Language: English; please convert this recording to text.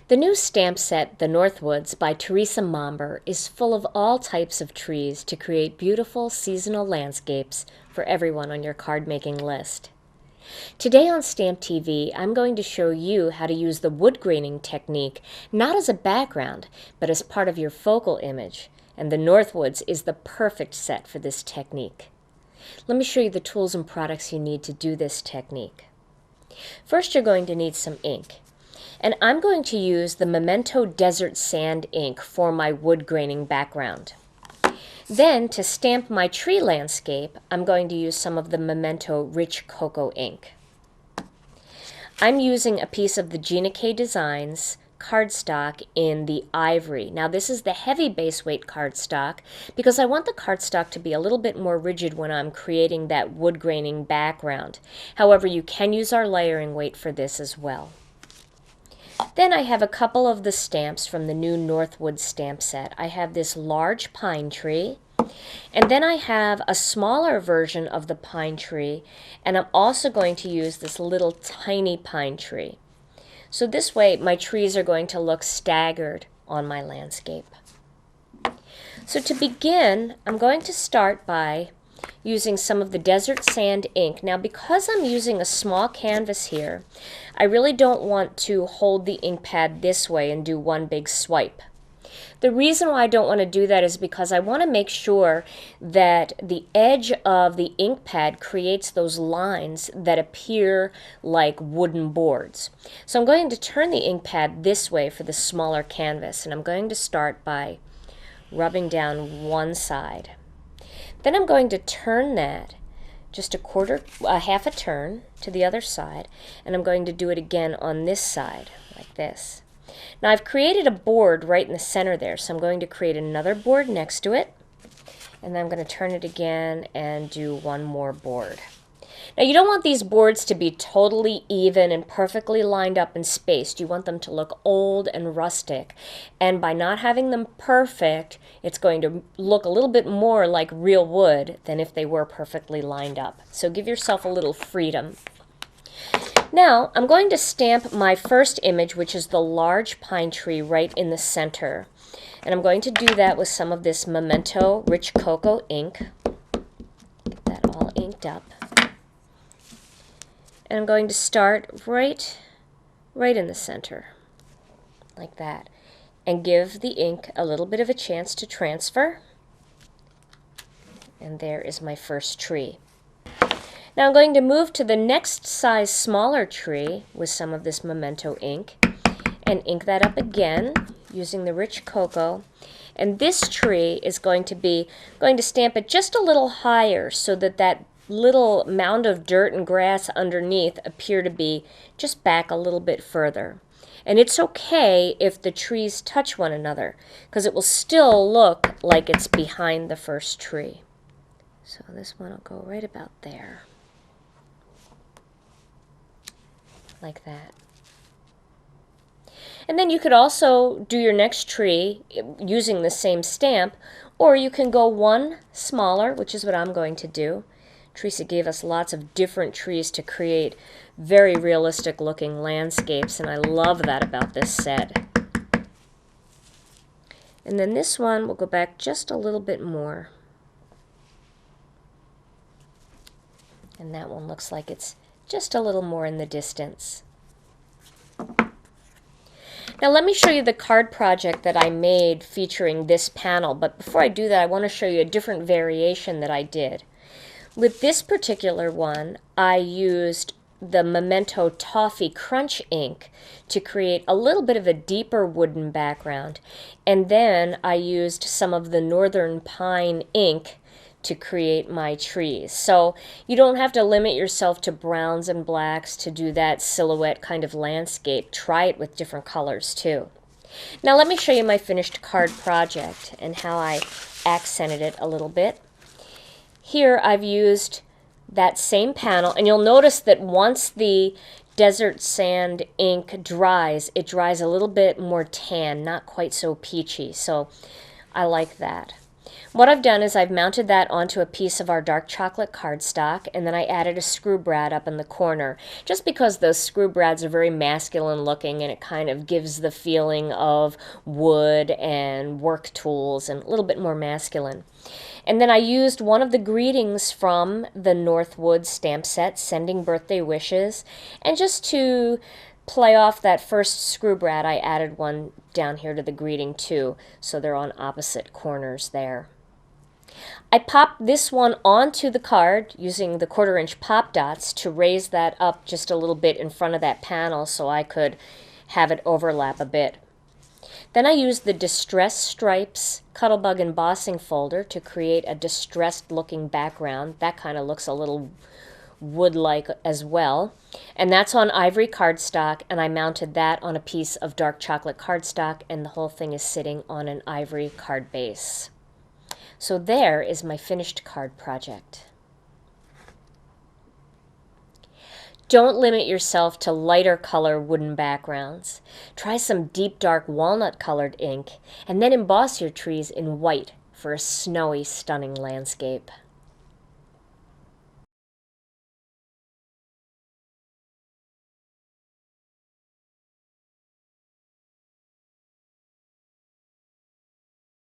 The new stamp set, The Northwoods by Teresa Momber, is full of all types of trees to create beautiful seasonal landscapes for everyone on your card making list. Today on Stamp TV, I'm going to show you how to use the wood graining technique not as a background, but as part of your focal image, and the Northwoods is the perfect set for this technique. Let me show you the tools and products you need to do this technique. First, you're going to need some ink. And I'm going to use the Memento Desert Sand ink for my wood graining background. Then, to stamp my tree landscape, I'm going to use some of the Memento Rich Cocoa ink. I'm using a piece of the Gina Designs cardstock in the ivory. Now, this is the heavy base weight cardstock because I want the cardstock to be a little bit more rigid when I'm creating that wood graining background. However, you can use our layering weight for this as well. Then I have a couple of the stamps from the new Northwoods stamp set. I have this large pine tree, and then I have a smaller version of the pine tree, and I'm also going to use this little tiny pine tree. So this way my trees are going to look staggered on my landscape. So to begin, I'm going to start by using some of the desert sand ink. Now, because I'm using a small canvas here, I really don't want to hold the ink pad this way and do one big swipe. The reason why I don't want to do that is because I want to make sure that the edge of the ink pad creates those lines that appear like wooden boards. So I'm going to turn the ink pad this way for the smaller canvas, and I'm going to start by rubbing down one side. Then I'm going to turn that just half a turn to the other side, and I'm going to do it again on this side, like this. Now I've created a board right in the center there, so I'm going to create another board next to it, and then I'm going to turn it again and do one more board. Now, you don't want these boards to be totally even and perfectly lined up and spaced. You want them to look old and rustic. And by not having them perfect, it's going to look a little bit more like real wood than if they were perfectly lined up. So give yourself a little freedom. Now, I'm going to stamp my first image, which is the large pine tree right in the center. And I'm going to do that with some of this Memento Rich Cocoa ink. Get that all inked up. And I'm going to start right in the center, like that, and give the ink a little bit of a chance to transfer. And there is my first tree. Now I'm going to move to the next size smaller tree with some of this Memento ink and ink that up again using the Rich Cocoa. And this tree is going to stamp it just a little higher so that that little mound of dirt and grass underneath appear to be just back a little bit further. And it's okay if the trees touch one another, because it will still look like it's behind the first tree. So this one will go right about there, like that. And then you could also do your next tree using the same stamp, or you can go one smaller, which is what I'm going to do. Teresa gave us lots of different trees to create very realistic looking landscapes, and I love that about this set. And then this one will go back just a little bit more. And that one looks like it's just a little more in the distance. Now let me show you the card project that I made featuring this panel, but before I do that, I want to show you a different variation that I did. With this particular one, I used the Memento Toffee Crunch ink to create a little bit of a deeper wooden background, and then I used some of the Northern Pine ink to create my trees. So you don't have to limit yourself to browns and blacks to do that silhouette kind of landscape. Try it with different colors too. Now let me show you my finished card project and how I accented it a little bit. Here I've used that same panel, and you'll notice that once the desert sand ink dries, it dries a little bit more tan, not quite so peachy, so I like that. What I've done is I've mounted that onto a piece of our dark chocolate cardstock, and then I added a screw brad up in the corner, just because those screw brads are very masculine looking and it kind of gives the feeling of wood and work tools and a little bit more masculine. And then I used one of the greetings from the Northwoods stamp set, Sending Birthday Wishes, and just to play off that first screw brad, I added one down here to the greeting too, so they're on opposite corners there. I popped this one onto the card using the 1/4-inch pop dots to raise that up just a little bit in front of that panel so I could have it overlap a bit. Then I used the Distress Stripes Cuttlebug embossing folder to create a distressed looking background. That kind of looks a little wood-like as well. And that's on ivory cardstock, and I mounted that on a piece of dark chocolate cardstock, and the whole thing is sitting on an ivory card base. So there is my finished card project. Don't limit yourself to lighter color wooden backgrounds. Try some deep dark walnut colored ink, and then emboss your trees in white for a snowy, stunning landscape.